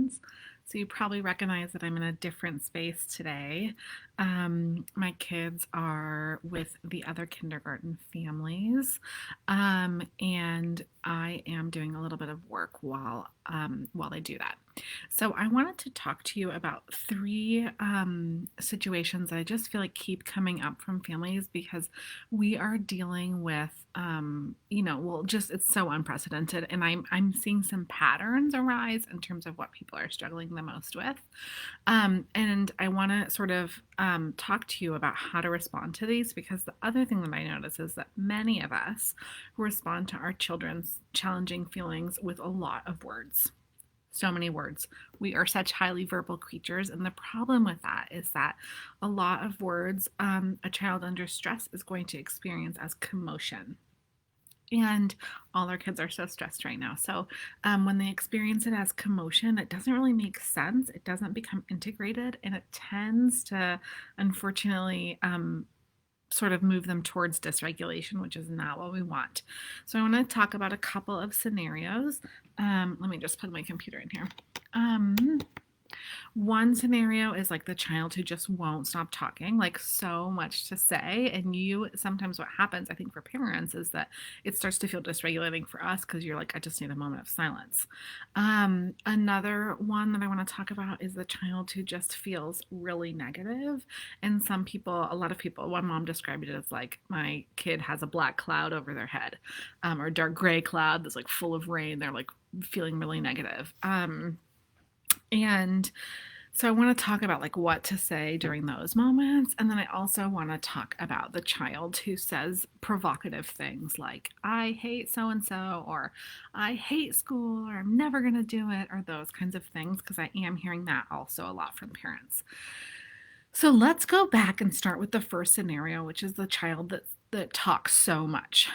friends. So you probably recognize that I'm in a different space today. My kids are with the other kindergarten families, and I am doing a little bit of work while I do that. So I wanted to talk to you about three situations that I just feel like keep coming up from families because we are dealing with, well, just it's so unprecedented, and I'm seeing some patterns arise in terms of what people are struggling the most with, and I want to sort of talk to you about how to respond to these because the other thing that I notice is that many of us respond to our children's challenging feelings with a lot of words. So many words. We are such highly verbal creatures, and the problem with that is that a lot of words a child under stress is going to experience as commotion. And all our kids are so stressed right now. So when they experience it as commotion, it doesn't really make sense. It doesn't become integrated, and it tends to, unfortunately, sort of move them towards dysregulation, which is not what we want. So I want to talk about a couple of scenarios. Let me just put my computer in here. One scenario is like the child who just won't stop talking, like so much to say. And sometimes what happens, I think, for parents is that it starts to feel dysregulating for us because you're like, I just need a moment of silence. Another one that I want to talk about is the child who just feels really negative. And a lot of people, one mom described it as like, my kid has a black cloud over their head, or a dark gray cloud that's like full of rain. They're like feeling really negative. And so I want to talk about like what to say during those moments. And then I also want to talk about the child who says provocative things like, I hate so and so, or I hate school, or I'm never going to do it, or those kinds of things, because I am hearing that also a lot from parents. So let's go back and start with the first scenario, which is the child that talks so much.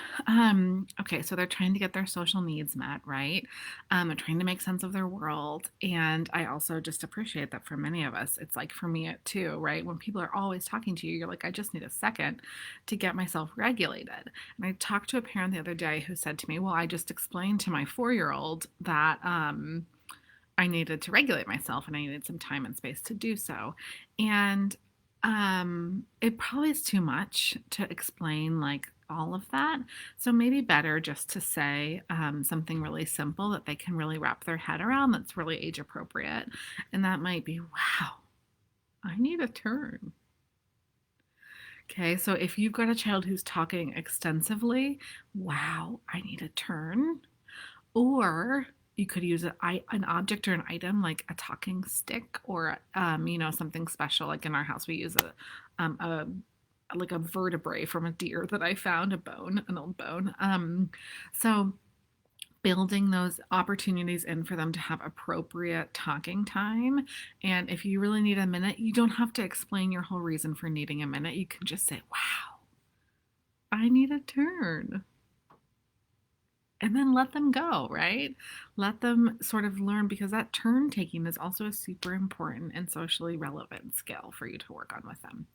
Okay, so they're trying to get their social needs met, right? They're trying to make sense of their world. And I also just appreciate that for many of us, it's like for me too, right? When people are always talking to you, you're like, I just need a second to get myself regulated. And I talked to a parent the other day who said to me, well, I just explained to my 4-year-old that I needed to regulate myself and I needed some time and space to do so. And it probably is too much to explain like all of that. So maybe better just to say something really simple that they can really wrap their head around that's really age appropriate. And that might be, wow, I need a turn. Okay, so if you've got a child who's talking extensively, wow, I need a turn. Or you could use an object or an item like a talking stick or, something special. Like in our house, we use a like a vertebrae from a deer that I found, an old bone. So building those opportunities in for them to have appropriate talking time. And if you really need a minute, you don't have to explain your whole reason for needing a minute. You can just say, wow, I need a turn, and then let them go, right? Let them sort of learn because that turn taking is also a super important and socially relevant skill for you to work on with them.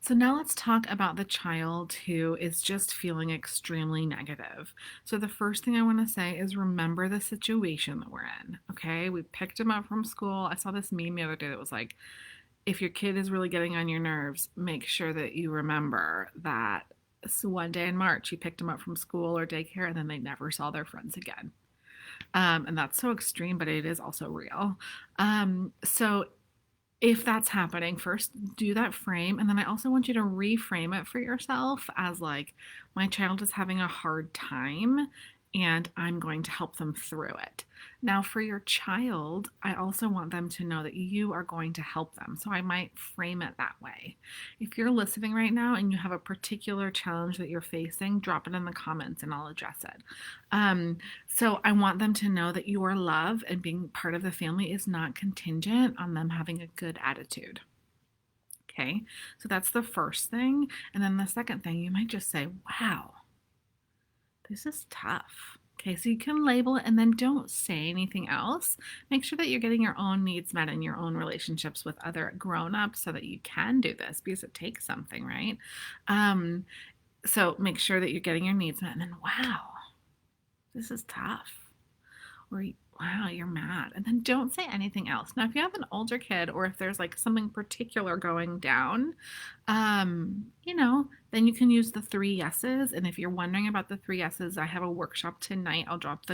So now let's talk about the child who is just feeling extremely negative. So the first thing I want to say is remember the situation that we're in, okay? We picked him up from school. I saw this meme the other day that was like, if your kid is really getting on your nerves, make sure that you remember that one day in March, you picked them up from school or daycare, and then they never saw their friends again. And that's so extreme, but it is also real. So if that's happening, first do that frame. And then I also want you to reframe it for yourself as like, my child is having a hard time and I'm going to help them through it. Now, for your child, I also want them to know that you are going to help them. So I might frame it that way. If you're listening right now and you have a particular challenge that you're facing, drop it in the comments and I'll address it. So I want them to know that your love and being part of the family is not contingent on them having a good attitude. Okay, so that's the first thing. And then the second thing, you might just say, wow, this is tough. Okay, so you can label it and then don't say anything else. Make sure that you're getting your own needs met in your own relationships with other grown-ups so that you can do this because it takes something, right? So make sure that you're getting your needs met and then, wow, this is tough. Or Wow, you're mad. And then don't say anything else. Now, if you have an older kid or if there's like something particular going down, then you can use the three yeses. And if you're wondering about the three yeses, I have a workshop tonight. I'll drop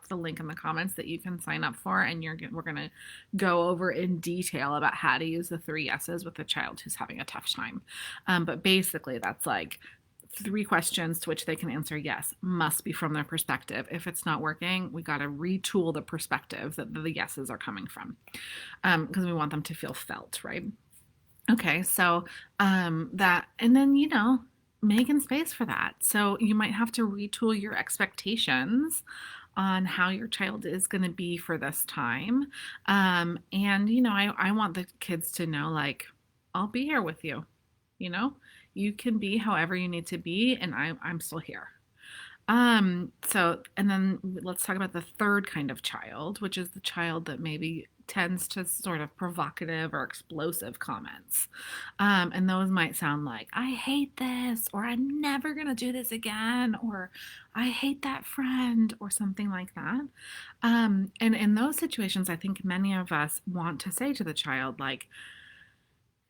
the link in the comments that you can sign up for, and we're gonna go over in detail about how to use the three yeses with a child who's having a tough time. But basically, that's like three questions to which they can answer yes, must be from their perspective. If it's not working, we got to retool the perspective that the yeses are coming from, because we want them to feel felt, right? Okay, so that, and then, making space for that. So you might have to retool your expectations on how your child is going to be for this time. And, I want the kids to know, like, I'll be here with you. You know, you can be however you need to be, and I'm still here. So, and then let's talk about the third kind of child, which is the child that maybe tends to sort of provocative or explosive comments. And those might sound like, I hate this, or I'm never going to do this again, or I hate that friend, or something like that. And in those situations, I think many of us want to say to the child, like,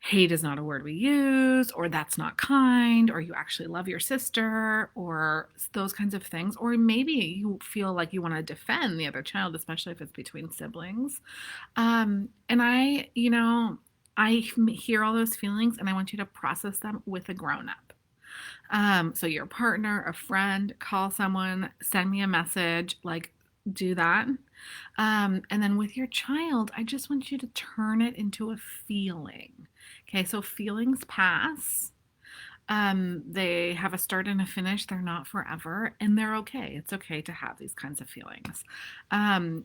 hate is not a word we use, or that's not kind, or you actually love your sister, or those kinds of things. Or maybe you feel like you want to defend the other child, especially if it's between siblings. And I hear all those feelings, and I want you to process them with a grown up. So your partner, a friend, call someone, send me a message, like, do that. And then with your child, I just want you to turn it into a feeling. Okay, so feelings pass. They have a start and a finish. They're not forever, and they're okay. It's okay to have these kinds of feelings.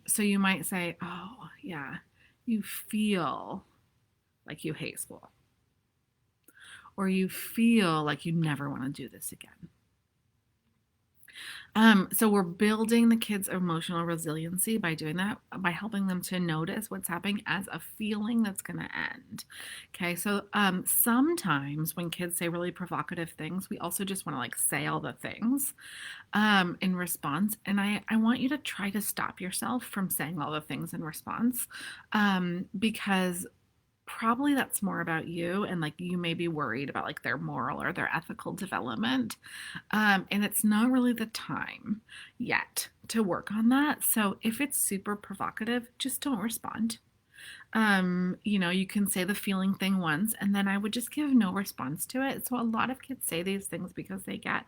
So you might say, oh, yeah, you feel like you hate school, or you feel like you never want to do this again. So we're building the kids' emotional resiliency by doing that, by helping them to notice what's happening as a feeling that's going to end. Okay, so sometimes when kids say really provocative things, we also just want to like say all the things in response. And I want you to try to stop yourself from saying all the things in response, because probably that's more about you, and like you may be worried about like their moral or their ethical development, and it's not really the time yet to work on that. So if it's super provocative, just don't respond. You can say the feeling thing once, and then I would just give no response to it. So a lot of kids say these things because they get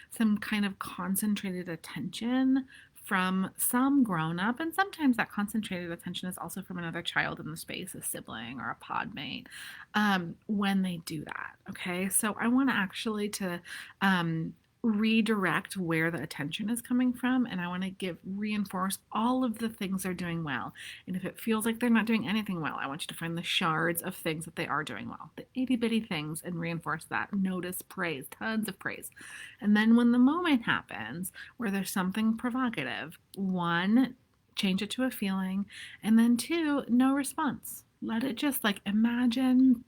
some kind of concentrated attention from some grown up, and sometimes that concentrated attention is also from another child in the space, a sibling or a pod mate, when they do that. Okay, so I want to actually to redirect where the attention is coming from, and I want to reinforce all of the things they're doing well. And if it feels like they're not doing anything well, I want you to find the shards of things that they are doing well, the itty bitty things, and reinforce that. Notice, praise, tons of praise. And then when the moment happens where there's something provocative, one, change it to a feeling, and then two, no response. Let it just like imagine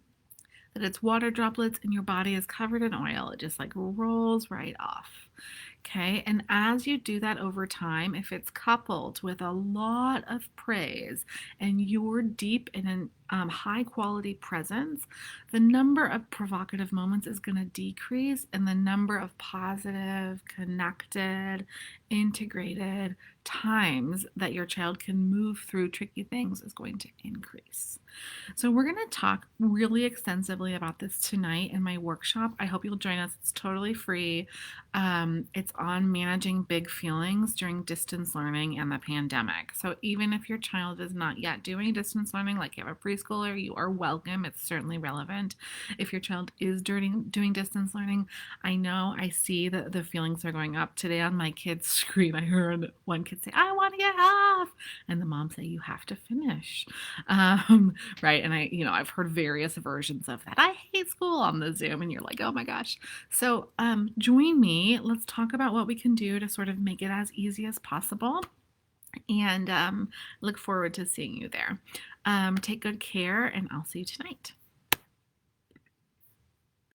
that it's water droplets and your body is covered in oil. It just like rolls right off. Okay, and as you do that over time, if it's coupled with a lot of praise and you're deep in a high quality presence, the number of provocative moments is going to decrease, and the number of positive, connected, integrated times that your child can move through tricky things is going to increase. So we're going to talk really extensively about this tonight in my workshop. I hope you'll join us. It's totally free. It's on managing big feelings during distance learning and the pandemic. So even if your child is not yet doing distance learning, like you have a preschooler, you are welcome. It's certainly relevant. If your child is doing distance learning, I know I see that the feelings are going up. Today on my kids' screen, I heard one kid say, I want to get off. And the mom say, you have to finish. Right. And I've heard various versions of that. I hate school on the Zoom. And you're like, oh my gosh. So join me. Let's talk about what we can do to sort of make it as easy as possible. And look forward to seeing you there. Take good care, and I'll see you tonight.